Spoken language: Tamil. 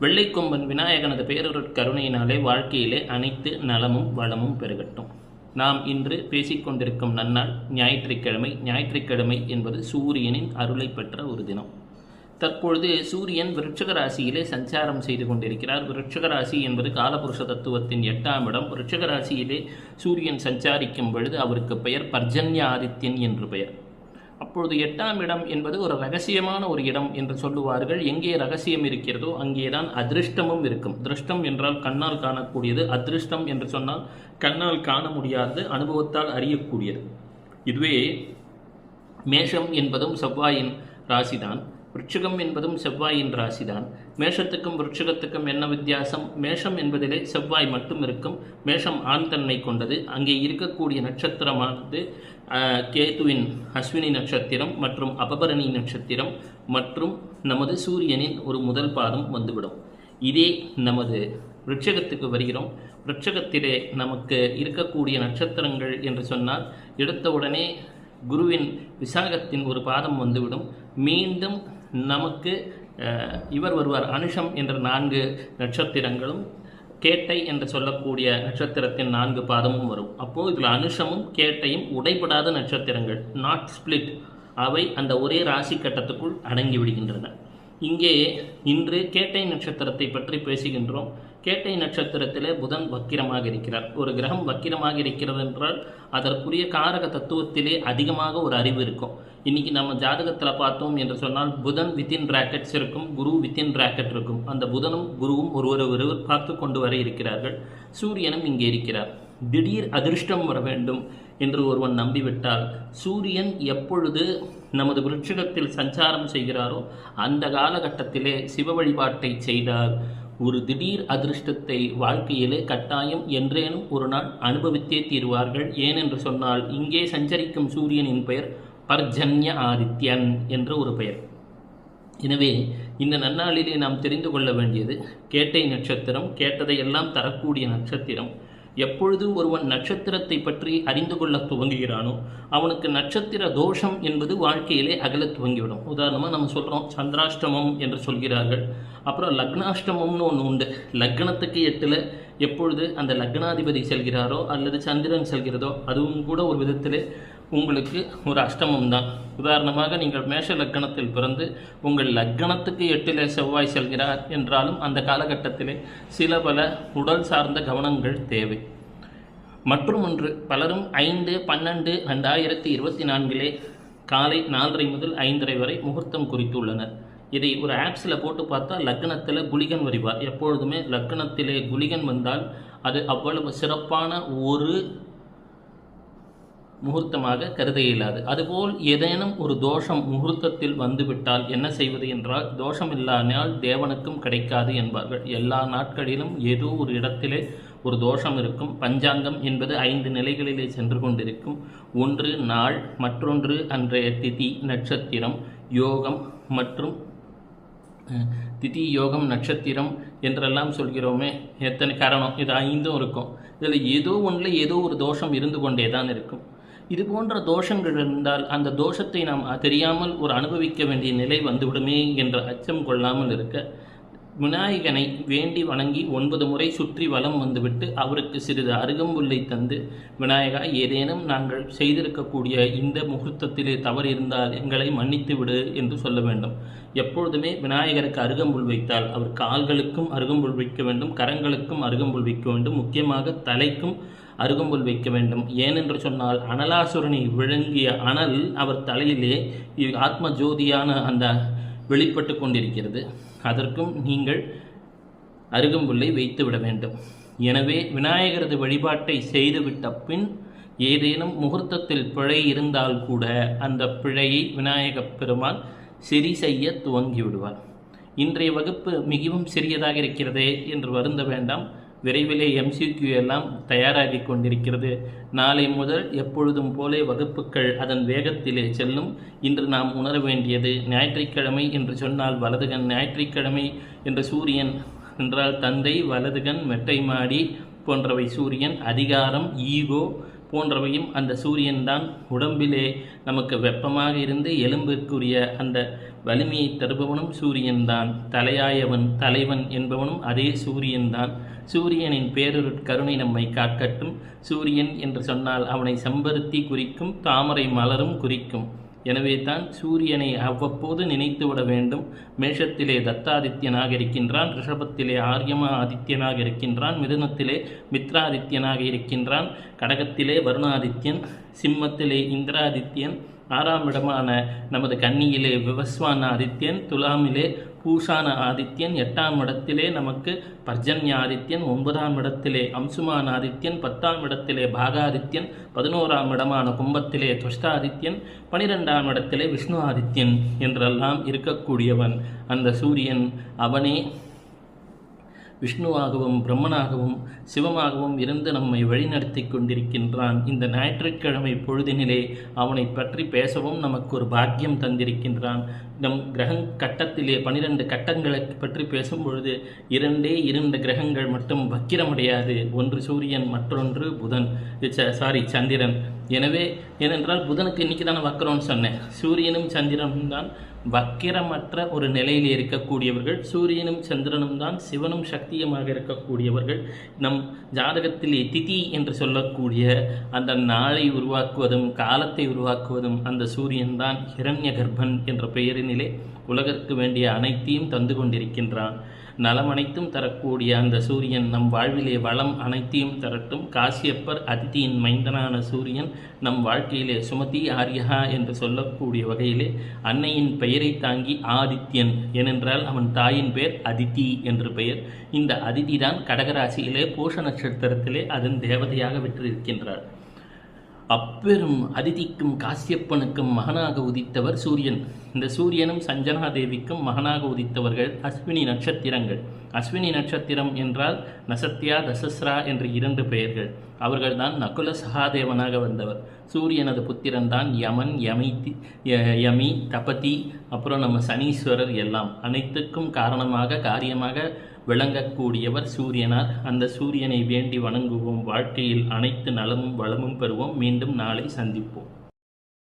வெள்ளைக்கொம்பன் விநாயகனது பேரருட் கருணையினாலே வாழ்க்கையிலே அனைத்து நலமும் வளமும் பெருகட்டும். நாம் இன்று பேசிக்கொண்டிருக்கும் நன்னாள் ஞாயிற்றுக்கிழமை. ஞாயிற்றுக்கிழமை என்பது சூரியனின் அருளை பெற்ற ஒரு தினம். தற்பொழுது சூரியன் விருட்சிக ராசியிலே சஞ்சாரம் செய்து கொண்டிருக்கிறார். விருட்சிக ராசி என்பது காலபுருஷ தத்துவத்தின் 8ஆம் இடம். விருட்சிக ராசியிலே சூரியன் சஞ்சாரிக்கும் பொழுது அவருக்கு பெயர் பர்ஜன்ய ஆதித்யன் என்று பெயர். அப்பொழுது 8ஆம் இடம் என்பது ஒரு ரகசியமான ஒரு இடம் என்று சொல்லுவார்கள். எங்கே ரகசியம் இருக்கிறதோ அங்கேதான் அதிருஷ்டமும் இருக்கும். திருஷ்டம் என்றால் கண்ணால் காணக்கூடியது, அதிருஷ்டம் என்று சொன்னால் கண்ணால் காண முடியாது, அனுபவத்தால் அறியக்கூடியது. இதுவே மேஷம் என்பதும் செவ்வாயின் ராசிதான், விருட்சிகம் என்பதும் செவ்வாயின் ராசிதான். மேஷத்துக்கும் விருட்சிகத்துக்கும் என்ன வித்தியாசம்? மேஷம் என்பதிலே செவ்வாய் மட்டும் இருக்கும். மேஷம் ஆண் தன்மை கொண்டது. அங்கே இருக்கக்கூடிய நட்சத்திரமானது கேதுவின் அஸ்வினி நட்சத்திரம் மற்றும் அபபரணி நட்சத்திரம் மற்றும் நமது சூரியனின் ஒரு முதல் பாதம் வந்துவிடும். இதே நமது விருட்சிகத்துக்கு வருகிறோம். விருட்சிகத்திலே நமக்கு இருக்கக்கூடிய நட்சத்திரங்கள் என்று சொன்னால் எடுத்தவுடனே குருவின் விசாகத்தின் ஒரு பாதம் வந்துவிடும். மீண்டும் நமக்கு இவர் வருவார், அனுஷம் என்ற 4 நட்சத்திரங்களும் கேட்டை என்று சொல்லக்கூடிய நட்சத்திரத்தின் 4 பாதமும் வரும். அப்போது இதில் அனுஷமும் கேட்டையும் உடைபடாத நட்சத்திரங்கள், நாட் ஸ்பிளிட், அவை அந்த ஒரே ராசி கட்டத்துக்குள் அடங்கி விடுகின்றன. இங்கே இன்று கேட்டை நட்சத்திரத்தை பற்றி பேசுகின்றோம். கேட்டை நட்சத்திரத்திலே புதன் வக்கிரமாக இருக்கிறார். ஒரு கிரகம் வக்கிரமாக இருக்கிறது என்றால் அதற்குரிய காரக தத்துவத்திலே அதிகமாக ஒரு அறிவு இருக்கும். இன்றைக்கி நம்ம ஜாதகத்தில் பார்த்தோம் என்று சொன்னால் புதன் வித்தின் பிராக்கெட்ஸ் இருக்கும், குரு வித்தின் பிராக்கெட் இருக்கும். அந்த புதனும் குருவும் ஒருவர் பார்த்து கொண்டு வர இருக்கிறார்கள். சூரியனும் இங்கே இருக்கிறார். திடீர் அதிர்ஷ்டம் வர வேண்டும் என்று ஒருவன் நம்பிவிட்டால் சூரியன் எப்பொழுது நமது விருட்சிகத்தில் சஞ்சாரம் செய்கிறாரோ அந்த காலகட்டத்திலே சிவ வழிபாட்டை செய்தால் ஒரு திடீர் அதிர்ஷ்டத்தை வாழ்க்கையிலே கட்டாயம் என்றேனும் ஒரு நாள் அனுபவித்தே தீர்வார்கள். ஏனென்று சொன்னால் இங்கே சஞ்சரிக்கும் சூரியனின் பெயர் பர்ஜன்ய ஆதித்யன் என்ற ஒரு பெயர். எனவே இந்த நன்னாளிலே நாம் தெரிந்து கொள்ள வேண்டியது கேட்டை நட்சத்திரம், கேட்டதையெல்லாம் தரக்கூடிய நட்சத்திரம். எப்பொழுது ஒருவன் நட்சத்திரத்தை பற்றி அறிந்து கொள்ள துவங்குகிறானோ அவனுக்கு நட்சத்திர தோஷம் என்பது வாழ்க்கையிலே அகல துவங்கிவிடும். உதாரணமாக நம்ம சொல்கிறோம் சந்திராஷ்டமம் என்று சொல்கிறார்கள். அப்புறம் லக்னாஷ்டமம்னு ஒன்று உண்டு. லக்னத்துக்கு 8ல் எப்பொழுது அந்த லக்னாதிபதி செல்கிறாரோ அல்லது சந்திரன் செல்கிறதோ அதுவும் கூட ஒரு விதத்தில் உங்களுக்கு ஒரு அஷ்டமம் தான். உதாரணமாக நீங்கள் மேஷ லக்னத்தில் பிறந்து உங்கள் லக்னத்துக்கு 8ல் செவ்வாய் செல்கிறார் என்றாலும் அந்த காலகட்டத்திலே சில பல உடல் சார்ந்த கவனங்கள் தேவை. மற்றும் ஒன்று, பலரும் 5/12/2024 காலை 4:30 முதல் 5:30 வரை முகூர்த்தம் குறித்துள்ளனர். இதை ஒரு ஆப்ஸில் போட்டு பார்த்தா லக்னத்தில் குளிகன் வருவார். எப்பொழுதுமே லக்னத்திலே குளிகன் வந்தால் அது அவ்வளவு சிறப்பான ஒரு முகூர்த்தமாக கருத இயலாது. அதுபோல் ஏதேனும் ஒரு தோஷம் முகூர்த்தத்தில் வந்துவிட்டால் என்ன செய்வது என்றால், தோஷம் இல்லாமல் தேவனுக்கும் கிடைக்காது என்பார்கள். எல்லா நாட்களிலும் ஏதோ ஒரு இடத்திலே ஒரு தோஷம் இருக்கும். பஞ்சாங்கம் என்பது 5 நிலைகளிலே சென்று கொண்டிருக்கும். ஒன்று நாள், மற்றொன்று அன்றைய திதி, நட்சத்திரம், யோகம் மற்றும் திதி, யோகம், நட்சத்திரம் என்றெல்லாம் சொல்கிறோமே, எத்தனை காரணம், இது 5 இருக்கும். இதில் ஏதோ ஒன்றில் ஏதோ ஒரு தோஷம் இருந்து கொண்டே தான் இருக்கும். இது போன்ற தோஷங்கள் இருந்தால் அந்த தோஷத்தை நாம் தெரியாமல் ஒரு அனுபவிக்க வேண்டிய நிலை வந்துவிடுமே என்ற அச்சம் கொள்ளாமல் இருக்க விநாயகனை வேண்டி வணங்கி 9 முறை சுற்றி வலம் வந்துவிட்டு அவருக்கு சிறிது அருகம்புல்லை தந்து, விநாயகா, ஏதேனும் நாங்கள் செய்திருக்கக்கூடிய இந்த முகூர்த்தத்திலே தவறு இருந்தால் எங்களை மன்னித்து விடு என்று சொல்ல வேண்டும். எப்பொழுதுமே விநாயகருக்கு அருகம்புல் வைத்தால் அவர் கால்களுக்கும் அருகம்புல் வைக்க வேண்டும், கரங்களுக்கும் அருகம்புல் வைக்க வேண்டும், முக்கியமாக தலைக்கும் அருகம்புல் வைக்க வேண்டும். ஏனென்று சொன்னால் அனலாசுரனை விழுங்கிய அனல் அவர் தலையிலே ஆத்ம ஜோதியான அந்த வெளிப்பட்டு கொண்டிருக்கிறது. அதற்கும் நீங்கள் அருகம்புல்லை வைத்து விட வேண்டும். எனவே விநாயகரது வழிபாட்டை செய்துவிட்ட பின் ஏதேனும் முகூர்த்தத்தில் பிழை இருந்தால் கூட அந்த பிழையை விநாயகப் பெருமான் சரி செய்ய துவங்கி விடுவார். இன்றைய வகுப்பு மிகவும் சிறியதாக இருக்கிறதே என்று வருந்த வேண்டாம். விரைவிலே MCQ எல்லாம் தயாராகி கொண்டிருக்கிறது. நாளை முதல் எப்பொழுதும் போலே வகுப்புகள் அதன் வேகத்திலே செல்லும். இன்று நாம் உணர வேண்டியது, ஞாயிற்றுக்கிழமை என்று சொன்னால் வலதுகன், ஞாயிற்றுக்கிழமை என்ற சூரியன் என்றால் தந்தை, வலதுகன், மெட்டை மாடி போன்றவை சூரியன், அதிகாரம், ஈகோ, போன்றவையும் அந்த சூரியன்தான். உடம்பிலே நமக்கு வெப்பமாக இருந்து எலும்பிற்குரிய அந்த வலிமையை தருபவனும் சூரியன்தான். தலையாயவன் தலைவன் என்பவனும் அதே சூரியன்தான். சூரியனின் பேரருட்கருணை நம்மை காக்கட்டும். சூரியன் என்று சொன்னால் அவனை செம்பருத்தி குறிக்கும், தாமரை மலரும் குறிக்கும். எனவே தான் சூரியனை அவ்வப்போது நினைத்துவிட வேண்டும். மேஷத்திலே தத்தாதித்யனாக இருக்கின்றான், ரிஷபத்திலே ஆரியமா ஆதித்யனாக இருக்கின்றான், மிதுனத்திலே மித்ராதித்யனாக இருக்கின்றான், கடகத்திலே வருணாதித்யன், சிம்மத்திலே இந்திராதித்யன், 6ஆம் இடமான நமது கன்னியிலே விவஸ்வான ஆதித்யன், துலாமிலே பூஷான ஆதித்யன், 8ஆம் இடத்திலே நமக்கு பர்ஜன்யாதித்யன், 9ஆம் இடத்திலே அம்சுமான ஆதித்யன், 10ஆம் இடத்திலே பாகாதித்யன், 11ஆம் இடமான கும்பத்திலே துஷ்டாதித்யன், 12ஆம் இடத்திலே விஷ்ணு ஆதித்யன் என்றெல்லாம் இருக்கக்கூடியவன் அந்த சூரியன். அவனே விஷ்ணுவாகவும் பிரம்மனாகவும் சிவமாகவும் இருந்து நம்மை வழிநடத்தி கொண்டிருக்கின்றான். இந்த ஞாயிற்றுக்கிழமை பொழுதினிலே அவனை பற்றி பேசவும் நமக்கு ஒரு பாக்கியம் தந்திருக்கின்றான். நம் கிரக கட்டத்திலே 12 கட்டங்களை பற்றி பேசும்பொழுது 2 கிரகங்கள் மட்டும் வக்கிரமடையாது. ஒன்று சூரியன், மற்றொன்று புதன், சந்திரன். எனவே ஏனென்றால் புதனுக்கு இன்றைக்கி தானே வக்கரம்னு சொன்னேன். சூரியனும் சந்திரனும் தான் வக்கிரமற்ற ஒரு நிலையில் இருக்கக்கூடியவர்கள். சூரியனும் சந்திரனும் தான் சிவனும் சக்தியுமாக இருக்கக்கூடியவர்கள். நம் ஜாதகத்திலே திதி என்று சொல்லக்கூடிய அந்த நாளை உருவாக்குவதும் காலத்தை உருவாக்குவதும் அந்த சூரியன்தான். ஹிரண்ய கர்ப்பன் என்ற பெயரினிலே உலகிற்கு வேண்டிய அனைத்தையும் தந்து கொண்டிருக்கின்றான். நலம் அனைத்தும் தரக்கூடிய அந்த சூரியன் நம் வாழ்விலே வளம் அனைத்தையும் தரட்டும். காசியப்பர் அதிதியின் மைந்தனான சூரியன் நம் வாழ்க்கையிலே சுமதி ஆரியஹா என்று சொல்லக்கூடிய வகையிலே அன்னையின் பெயரை தாங்கி ஆதித்யன், ஏனென்றால் அவன் தாயின் பெயர் அதிதி என்று பெயர். இந்த அதிதி தான் கடகராசியிலே பூஷ நட்சத்திரத்திலே அதன் தேவதையாக விற்றிருக்கின்றார். அப்பெரும் அதிதிக்கும் காசியப்பனுக்கும் மகனாக உதித்தவர் சூரியன். இந்த சூரியனும் சஞ்சனாதேவிக்கும் மகனாக உதித்தவர்கள் அஸ்வினி நட்சத்திரங்கள். அஸ்வினி நட்சத்திரம் என்றால் நசத்யா, தசஸ்ரா என்று 2 பெயர்கள். அவர்கள்தான் நகுல சகாதேவனாக வந்தவர். சூரியனது புத்திரன் தான் யமன், யமி, தபதி, அப்புறம் நம்ம சனீஸ்வரர். எல்லாம் அனைத்துக்கும் காரணமாக காரியமாக விளங்கக்கூடியவர் சூரியனார். அந்த சூரியனை வேண்டி வணங்குவோம். வாழ்க்கையில் அனைத்து நலமும் வளமும் பெறுவோம். மீண்டும் நாளை சந்திப்போம்.